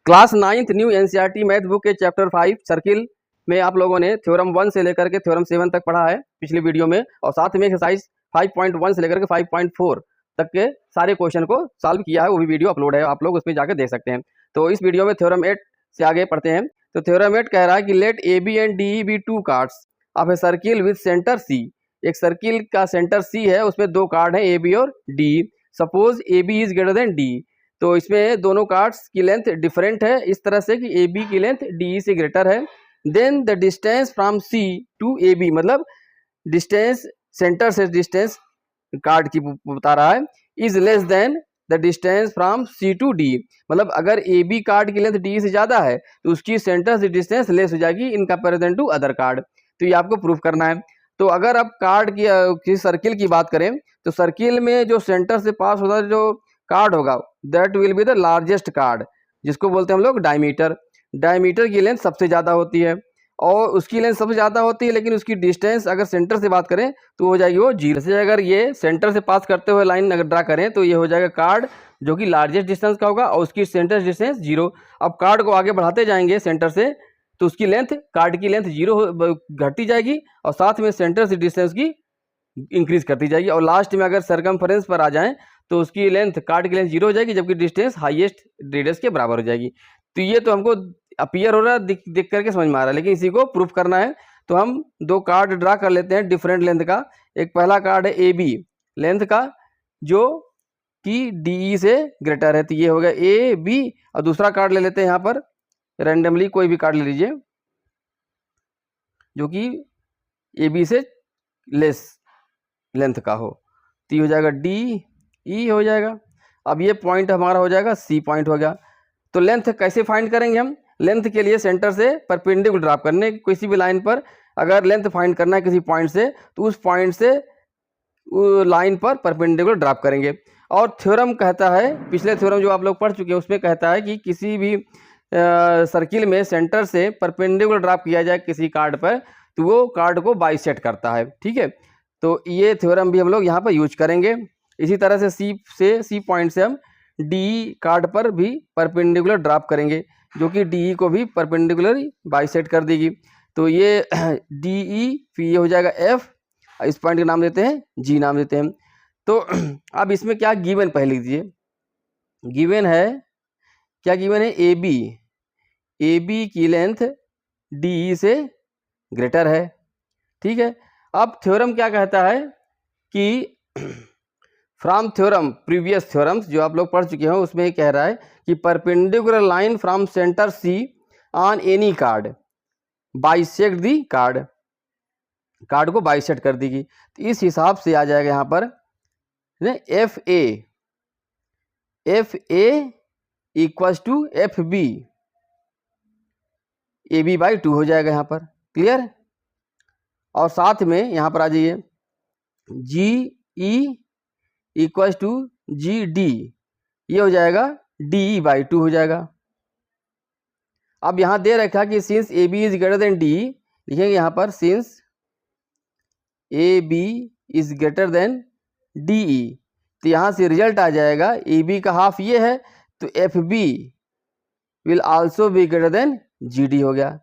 Class 9th new NCERT math book के chapter 5 circle में आप लोगों ने थ्योरम 1 से लेकर के थ्योरम 7 तक पढ़ा है पिछली वीडियो में, और साथ में एक्सरसाइज 5.1 से लेकर के 5.4 तक के सारे क्वेश्चन को सॉल्व किया है। वो भी वीडियो अपलोड है, आप लोग उसमें जाकर देख सकते हैं। तो इस वीडियो में थ्योरम 8 से आगे पढ़ते हैं। तो थ्योरम 8 कह रहा है कि let A B and D be two chords of a circle with centre C. एक सर्किल का सेंटर सी है, उसमें दो कार्ड है ए बी और D. Suppose A B is greater than D. तो इसमें दोनों कार्ड्स की लेंथ डिफरेंट है इस तरह से कि ए बी की लेंथ डी से ग्रेटर है। Then the distance from C to A B, मतलब डिस्टेंस सेंटर से डिस्टेंस कार्ड की बता रहा है, is less than the distance from C to D. मतलब अगर ए बी कार्ड की लेंथ डी से ज़्यादा है तो उसकी सेंटर से डिस्टेंस लेस हो जाएगी in comparison to other chord. तो ये आपको प्रूफ करना है। तो अगर आप कार्ड की सर्किल की बात करें तो सर्किल में जो सेंटर से पास होता है जो कार्ड होगा that will be the largest card, जिसको बोलते हैं हम लोग डायमीटर। डायमीटर की लेंथ सबसे ज़्यादा होती है और उसकी लेंथ सबसे ज़्यादा होती है, लेकिन उसकी डिस्टेंस अगर सेंटर से बात करें तो हो जाएगी वो जीरो से। अगर ये सेंटर से पास करते हुए लाइन अगर ड्रा करें तो ये हो जाएगा कार्ड जो कि लार्जेस्ट डिस्टेंस का होगा और उसकी सेंटर डिस्टेंस जीरो। अब कार्ड को आगे बढ़ाते जाएंगे सेंटर से तो उसकी लेंथ, कार्ड की लेंथ जीरो घटती जाएगी और साथ में सेंटर से डिस्टेंस की इंक्रीज करती जाएगी, और लास्ट में अगर सरकमफरेंस पर आ जाएं तो उसकी लेंथ, कार्ड की लेंथ जीरो हो जाएगी जबकि डिस्टेंस हाईएस्ट रेडियस के बराबर हो जाएगी। तो ये तो हमको अपीयर हो रहा है, दिख करके समझ में आ रहा है, लेकिन इसी को प्रूफ करना है। तो हम दो कार्ड ड्रा कर लेते हैं डिफरेंट लेंथ का। एक पहला कार्ड है ए बी लेंथ का जो कि डी से ग्रेटर है, तो ये हो गया ए बी। और दूसरा कार्ड ले लेते हैं यहाँ पर रैंडमली, कोई भी कार्ड ले लीजिए जो कि ए बी से लेस लेंथ का हो, तो ये हो जाएगा डी ई हो जाएगा। अब ये पॉइंट हमारा हो जाएगा सी पॉइंट हो गया। तो लेंथ कैसे फाइंड करेंगे हम? लेंथ के लिए सेंटर से परपेंडिकुलर ड्रॉप करने, किसी भी लाइन पर अगर लेंथ फाइंड करना है किसी पॉइंट से तो उस पॉइंट से लाइन पर परपेंडिकुलर ड्रॉप करेंगे। और थ्योरम कहता है, पिछले थ्योरम जो आप लोग पढ़ चुके हैं उसमें कहता है कि किसी भी सर्किल में सेंटर से परपेंडिकुलर ड्रॉप किया जाए किसी कार्ड पर तो वो कार्ड को बाइसेक्ट करता है। ठीक है, तो ये थ्योरम भी हम लोग यहाँ पर यूज करेंगे। इसी तरह से सी पॉइंट से हम डी कार्ड पर भी परपेंडिकुलर ड्रॉप करेंगे जो कि डी को भी परपेंडिकुलर बाइसेक्ट कर देगी। तो ये डी ई फिर ये हो जाएगा एफ, इस पॉइंट का नाम देते हैं जी नाम देते हैं। तो अब इसमें क्या गिवन पहले लीजिए, गिवन है क्या? गिवन है ए बी की लेंथ डी ई से ग्रेटर है। ठीक है, अब थ्योरम क्या कहता है कि फ्रॉम थ्योरम प्रीवियस थ्योरम्स जो आप लोग पढ़ चुके हैं उसमें कह रहा है कि perpendicular line from centre C on any chord bisect the chord, chord को बाइसेक्ट कर देगी। तो इस हिसाब से आ जाएगा यहाँ पर F A equals to F B, A B by two हो जाएगा यहाँ पर। क्लियर? और साथ में यहाँ पर आ जाइए G E equals to G D, ये हो जाएगा डी ई बाई टू हो जाएगा। अब यहाँ दे रखा कि since A B is greater than D, लिखेंगे यहाँ पर since A B is greater than D E, तो यहाँ से रिजल्ट आ जाएगा ए बी का हाफ ये है तो F B will also be greater than G D हो गया।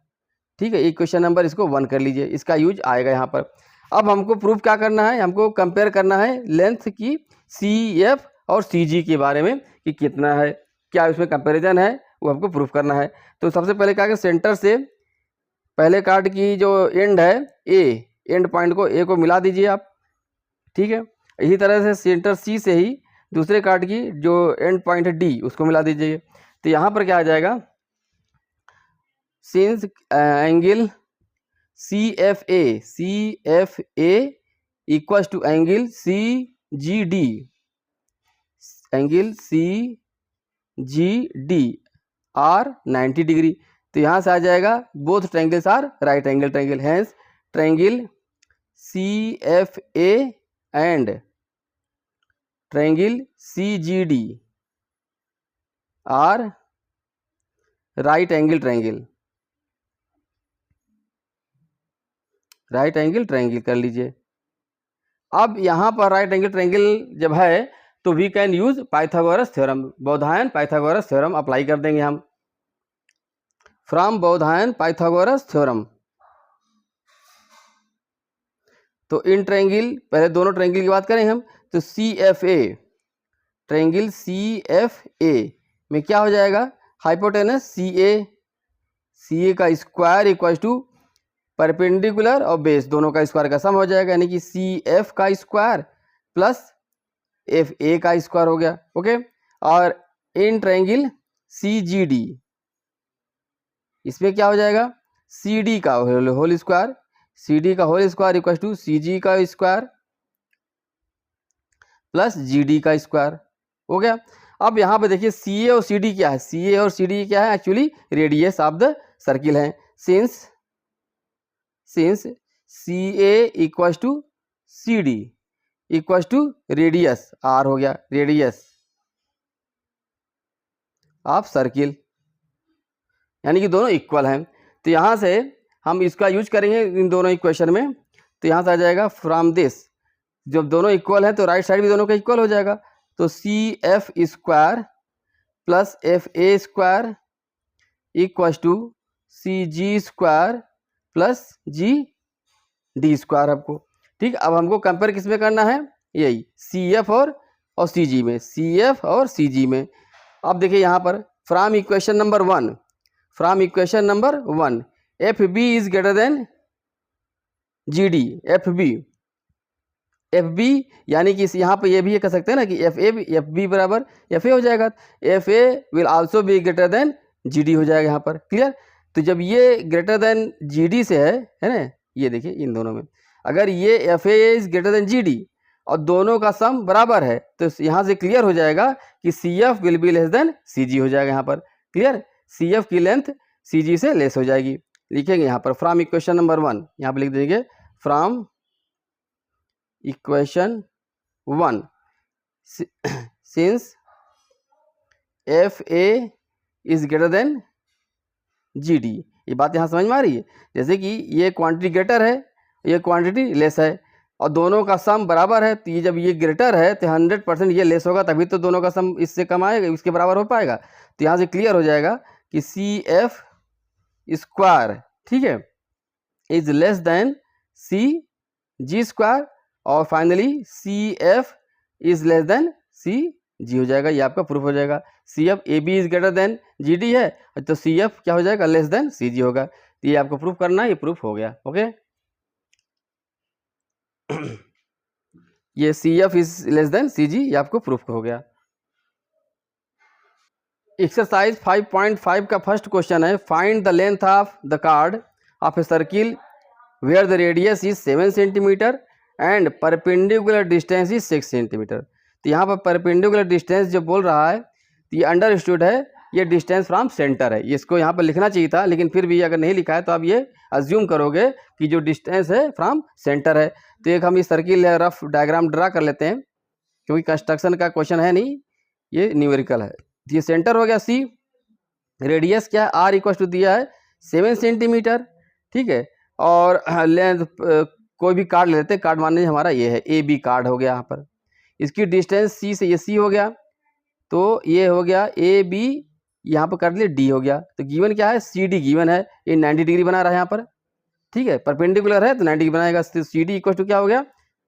ठीक है, एक क्वेश्चन नंबर इसको 1 कर लीजिए, इसका यूज आएगा यहाँ पर। अब हमको प्रूफ क्या करना है? हमको कंपेयर करना है लेंथ की सी एफ और सी जी के बारे में कि कितना है, क्या उसमें कंपैरिजन है, वो हमको प्रूफ करना है। तो सबसे पहले क्या कि सेंटर से पहले कार्ड की जो एंड है ए, एंड पॉइंट को ए को मिला दीजिए आप। ठीक है, इसी तरह से सेंटर सी से ही दूसरे कार्ड की जो एंड पॉइंट है डी उसको मिला दीजिए। तो यहाँ पर क्या आ जाएगा, since angle C F A equals to angle C G D, angle C G D are 90 degree. तो यहाँ से आ जाएगा both triangles are right angle triangle, hence triangle C F A and triangle C G D are right angle triangle, right angle triangle कर लीजिए। अब यहाँ पर राइट एंगल ट्रायंगल जब है तो we can use Pythagoras theorem, Baudhayana Pythagoras theorem apply कर देंगे हम। From Baudhayana Pythagoras theorem. तो इन ट्रायंगल, पहले दोनों ट्रायंगल की बात करें हम, तो C F A, triangle C F A में क्या हो जाएगा, हाइपोटेनस सी ए का स्क्वायर इक्वल टू परपेंडिकुलर और बेस दोनों का स्क्वायर का सम हो जाएगा, यानी कि सी एफ का स्क्वायर प्लस एफ ए का स्क्वायर हो गया। ओके, और इन ट्रायंगल सी जी डी, इसमें क्या हो जाएगा, सी डी का होल स्क्वायर, सी डी का whole square equal to C जी का स्क्वायर प्लस जी डी का स्क्वायर हो गया। अब यहाँ पे देखिए सी ए और सी डी क्या है, सी ए और सी डी क्या है, actually radius of the circle है। Since C A equal to C D equal to radius R हो गया, रेडियस ऑफ सर्किल, यानी कि दोनों इक्वल हैं। तो यहाँ से हम इसका यूज करेंगे इन दोनों इक्वेशन में। तो यहाँ से आ जाएगा फ्रॉम दिस, जब दोनों इक्वल हैं तो राइट साइड भी दोनों का इक्वल हो जाएगा। तो C F square plus F A square equal to C G square plus G D square आपको। ठीक, अब हमको कंपेयर किस में करना है, यही सी एफ और सी जी में, सी एफ और सी जी में। अब देखिए यहाँ पर from equation number one F B is greater than G D, F B यानी कि यहाँ पे ये भी कह सकते हैं ना कि एफ बी बराबर एफ ए हो जाएगा, F A will also be greater than G D हो जाएगा यहाँ पर। क्लियर, तो जब ये ग्रेटर देन जी डी से है ना, ये देखिए इन दोनों में अगर ये F A is greater than G D और दोनों का सम बराबर है तो यहाँ से क्लियर हो जाएगा कि C F will be less than C G हो जाएगा यहाँ पर। क्लियर, सी एफ की लेंथ सी जी से लेस हो जाएगी। लिखेंगे यहाँ पर फ्रॉम इक्वेशन नंबर वन, यहाँ पर लिख देंगे from equation one since F A is greater than G D. ये बात यहाँ समझ में आ रही है, जैसे कि ये क्वांटिटी ग्रेटर है, ये क्वांटिटी लेस है और दोनों का सम बराबर है, तो ये जब ये ग्रेटर है तो 100% ये लेस होगा, तभी तो दोनों का सम इससे कम आएगा, इसके बराबर हो पाएगा। तो यहाँ से क्लियर हो जाएगा कि सी एफ स्क्वायर, ठीक है, is less than C G square और finally C F is less than C G हो जाएगा। ये आपका प्रूफ हो जाएगा। C F A B is greater than G D है तो सी एफ क्या हो जाएगा, लेस देन सी जी होगा। तो ये आपको प्रूफ करना है, ये प्रूफ हो गया। ओके, ये C F is less than C G, ये आपको प्रूफ हो गया। एक्सरसाइज 5.5 का फर्स्ट क्वेश्चन है, find the length of the chord of a circle where the radius is 7 centimetre and perpendicular distance is 6 centimetre. तो यहाँ पर परपेंडिकुलर डिस्टेंस जो बोल रहा है तो ये अंडरस्टूड है, ये डिस्टेंस फ्रॉम सेंटर है। इसको यहाँ पर लिखना चाहिए था, लेकिन फिर भी अगर नहीं लिखा है तो आप ये अज्यूम करोगे कि जो डिस्टेंस है फ्रॉम सेंटर है। तो एक हम इस सर्किल या रफ डायग्राम ड्रा कर लेते हैं, क्योंकि कंस्ट्रक्शन का क्वेश्चन है नहीं, ये न्यूमेरिकल है। ये सेंटर हो गया सी, रेडियस क्या है आर इक्वल टू दिया है 7 सेंटीमीटर, ठीक है, और लेंथ कोई भी कार्ड ले लेते हैं, कार्ड मान लीजिए हमारा ये है ए बी कार्ड हो गया। यहाँ पर इसकी डिस्टेंस सी से ये सी हो गया, तो ये हो गया ए बी, यहाँ पर कर लिए डी हो गया। तो गिवन क्या है, सी डी गिवन है, ये 90 डिग्री बना रहा है यहाँ पर, ठीक है, परपेंडिकुलर है तो 90 डिग्री बनाएगा। सी डी इक्वल टू क्या हो गया,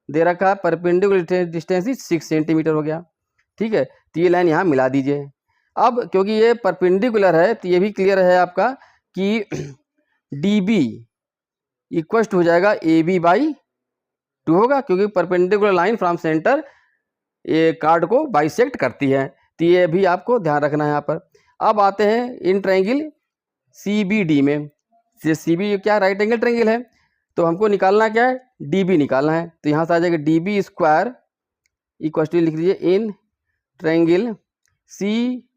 दे रखा है परपेंडिकुलर डिस्टेंस 6 सेंटीमीटर हो गया, ठीक है। तो ये लाइन यहाँ मिला दीजिए। अब क्योंकि ये परपेंडिकुलर है तो ये भी क्लियर है आपका कि डी बी इक्वल टू हो जाएगा ए बी बाई 2 होगा, क्योंकि परपेंडिकुलर लाइन फ्रॉम सेंटर ये कार्ड को बाइसेक्ट करती है। तो ये भी आपको ध्यान रखना है यहाँ पर। अब आते हैं in triangle C B D में, सी बी क्या राइट एंगल ट्रायंगल है, तो हमको निकालना क्या है, डी बी निकालना है। तो यहाँ से आ जाएगा D B square equal to लिख लीजिए in triangle C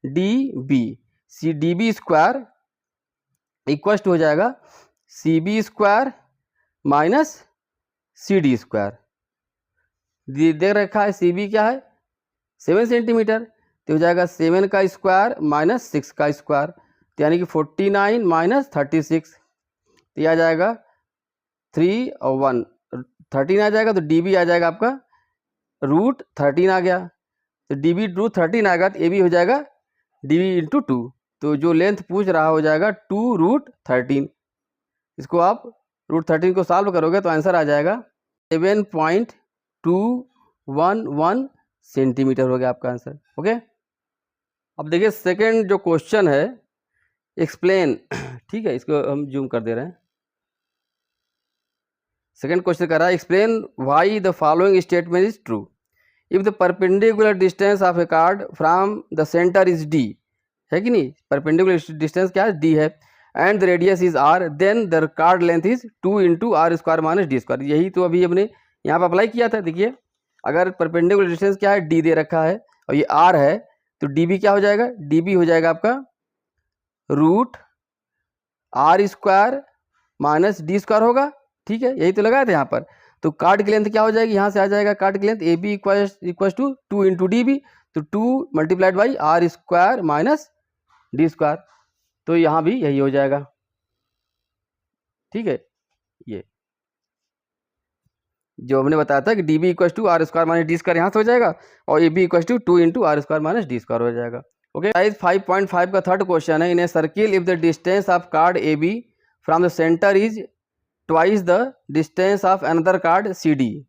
D B square equal to हो जाएगा C B square minus C D square. देख रखा है सी बी क्या है 7 सेंटीमीटर, तो हो जाएगा 7 का स्क्वायर माइनस 6 का स्क्वायर, तो यानी कि 49 माइनस 36, तो यह आ जाएगा 3 और 1 13 आ जाएगा। तो डी बी आ जाएगा आपका √13 आ गया, तो डी बी √13 आएगा तो ए बी हो जाएगा डी बी इंटू 2, तो जो लेंथ पूछ रहा हो जाएगा 2√13। इसको आप √13 को सॉल्व करोगे तो आंसर आ जाएगा 7.211 सेंटीमीटर हो गया आपका आंसर। ओके, अब देखिए सेकंड जो क्वेश्चन है एक्सप्लेन, ठीक है, इसको हम जूम कर दे रहे हैं। सेकंड क्वेश्चन कर रहा है explain why the following statement is true. If the perpendicular distance of a chord from the centre is D, है कि नहीं, परपेंडिकुलर डिस्टेंस क्या है, डी है, and the radius is R, then the chord length is 2 × r² - d²। यही तो अभी हमने यहाँ पर अप्लाई किया था। देखिए अगर परपेंडिकुलर डिस्टेंस क्या है, डी दे रखा है और ये आर है, तो डी बी क्या हो जाएगा, डी बी हो जाएगा आपका √r² - d² होगा। ठीक है, यही तो लगाया था यहाँ पर। तो कार्ड की लेंथ क्या हो जाएगी, यहाँ से आ जाएगा कार्ड की length A B equal to 2 × D B, तो 2 × r² - d²। तो यहाँ भी यही हो जाएगा। ठीक है, ये जो हमने बताया था कि D B equal to r² - d² यहाँ से हो जाएगा और A B equal to 2 × r² - d² हो जाएगा। ओके, 5.5 का थर्ड क्वेश्चन है, in a circle if the distance of chord A B from the centre is twice the distance of another chord C D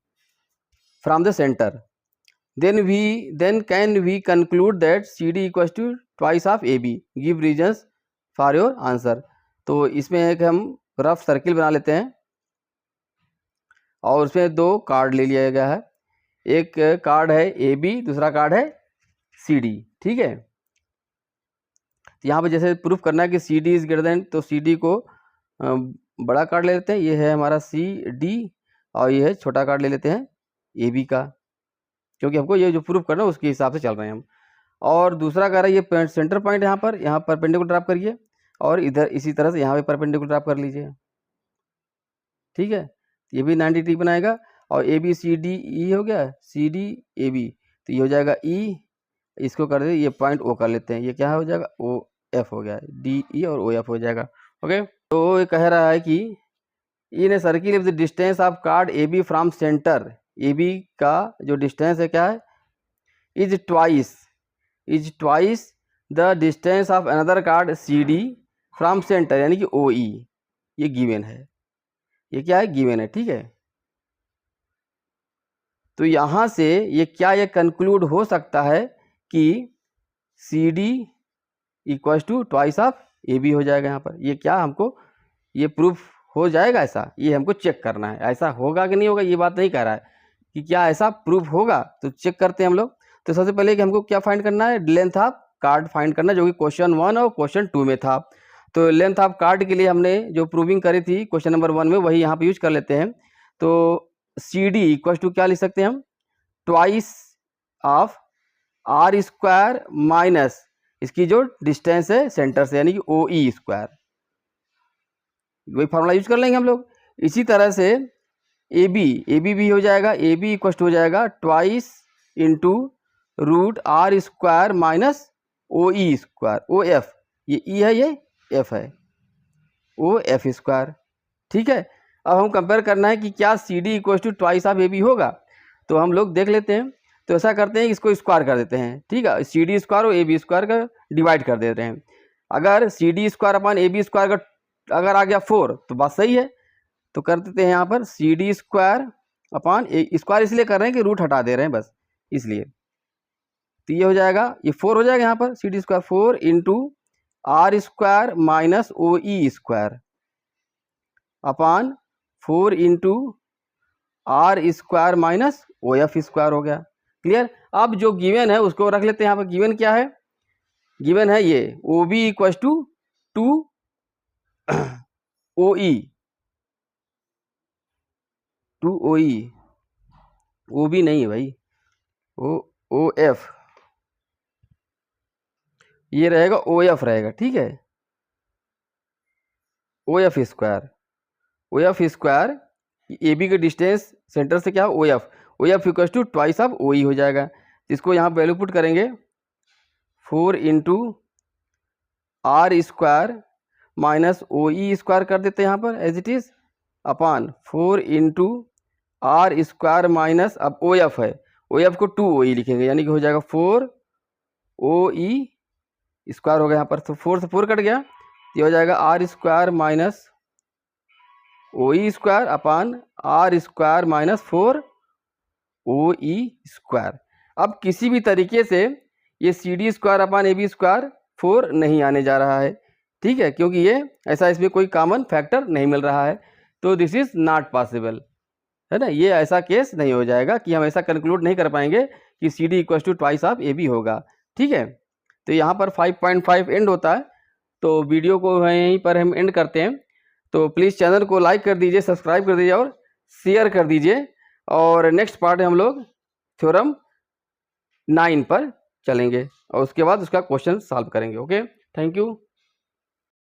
from the centre, then can we conclude that CD equals to twice of AB, give reasons for your answer। तो इसमें एक हम rough circle बना लेते हैं और उसमें दो कार्ड ले लिया गया है, एक कार्ड है AB, दूसरा कार्ड है CD। ठीक है, तो यहाँ पर जैसे प्रूफ करना है कि CD इज ग्रेटर देन, तो CD को बड़ा कार्ड ले लेते हैं, ये है हमारा CD, और ये है छोटा कार्ड ले लेते हैं AB का, क्योंकि हमको ये जो प्रूफ करना है उसके हिसाब से चल रहे हैं हम। और दूसरा कह रहा है ये सेंटर पॉइंट यहाँ पर, यहाँ परपेंडिकुलर ड्रॉप करिए और इधर इसी तरह से यहाँ पे परपेंडिकुलर ड्रॉप कर लीजिए। ठीक है, ये भी 90 डिग्री बनाएगा और A B C D E हो गया, सी डी ए बी, तो ये हो जाएगा ई, इसको कर दे, ये पॉइंट ओ कर लेते हैं, ये क्या हो जाएगा, ओ एफ हो गया, डी ई और ओ एफ हो जाएगा। ओके, तो ये कह रहा है कि in a circle if the distance of chord A B from centre, A B का जो डिस्टेंस है क्या है, is twice the distance of another chord C D from centre, यानी कि ओ ई, ये गिवन है, ये क्या है, गिवन है। ठीक है, तो यहाँ से ये क्या ये कंक्लूड हो सकता है कि C D equals to twice of A B हो जाएगा। यहाँ पर ये क्या हमको ये प्रूफ हो जाएगा, ऐसा ये हमको चेक करना है, ऐसा होगा कि नहीं होगा ये बात नहीं कह रहा है कि क्या ऐसा प्रूफ होगा, तो चेक करते हैं हम लोग। तो सबसे पहले कि हमको क्या फाइंड करना है, लेंथ ऑफ कार्ड फाइंड करना, जो कि क्वेश्चन 1 और क्वेश्चन 2 में था। तो लेंथ ऑफ कार्ड के लिए हमने जो प्रूविंग करी थी क्वेश्चन नंबर 1 में, वही यहाँ पे यूज कर लेते हैं। तो सी डी इक्वल टू क्या लिख सकते हैं हम, ट्वाइस ऑफ r² माइनस इसकी जो डिस्टेंस है सेंटर से, यानी कि ओ ई स्क्वायर, वही फार्मूला यूज कर लेंगे हम लोग। इसी तरह से ए बी भी हो जाएगा, ए बी इक्वल हो जाएगा twice into √r² minus O E square, O F, ये ई है ये एफ है, ओ एफ स्क्वायर। ठीक है, अब हम कंपेयर करना है कि क्या C D equal to twice of A B होगा, तो हम लोग देख लेते हैं। तो ऐसा करते हैं कि इसको स्क्वायर कर देते हैं। ठीक है, सी डी स्क्वायर और ए बी स्क्वायर का डिवाइड कर देते हैं। अगर C D square upon A B square का अगर आ गया 4 तो बात सही है, तो कर देते हैं यहाँ पर सी डी स्क्वायर अपन ए स्क्वायर, इसलिए कर रहे हैं कि रूट हटा दे रहे हैं बस इसलिए। तो ये हो जाएगा, ये 4 हो जाएगा यहाँ पर, C D square 4 into r² minus O E square upon 4 into r² minus O F square हो गया। क्लियर, अब जो गिवन है उसको रख लेते हैं यहाँ पर। गिवन क्या है, गिवन है ये O B equal to 2 O E, 2 O E, O B नहीं है भाई, ओ एफ, ये रहेगा ओ एफ रहेगा। ठीक है, O F square A B के डिस्टेंस सेंटर से क्या O F equal to twice of O E हो जाएगा। इसको यहाँ वैल्यू पुट करेंगे 4 into r² minus O E square कर देते हैं यहाँ पर as it is upon 4 into r² minus, अब ओ एफ है, ओ एफ को 2 ओ ई लिखेंगे, यानी कि हो जाएगा 4 ओ ई स्क्वायर हो गया यहाँ पर, तो 4 से 4 कट गया, ये हो जाएगा R square minus O E square upon R square minus 4 O E square. अब किसी भी तरीके से ये C D square upon A B square 4 नहीं आने जा रहा है, ठीक है, क्योंकि ये ऐसा इसमें कोई कॉमन फैक्टर नहीं मिल रहा है, तो दिस इज नॉट पॉसिबल, है ना। ये ऐसा केस नहीं हो जाएगा कि हम ऐसा कंक्लूड नहीं कर पाएंगे कि C D equal to twice of A B होगा, ठीक है। तो यहाँ पर 5.5 एंड होता है, तो वीडियो को यहीं पर हम एंड करते हैं। तो प्लीज़ चैनल को लाइक कर दीजिए, सब्सक्राइब कर दीजिए और शेयर कर दीजिए, और नेक्स्ट पार्ट हम लोग थ्योरम 9 पर चलेंगे और उसके बाद उसका क्वेश्चन सॉल्व करेंगे। Okay, thank you.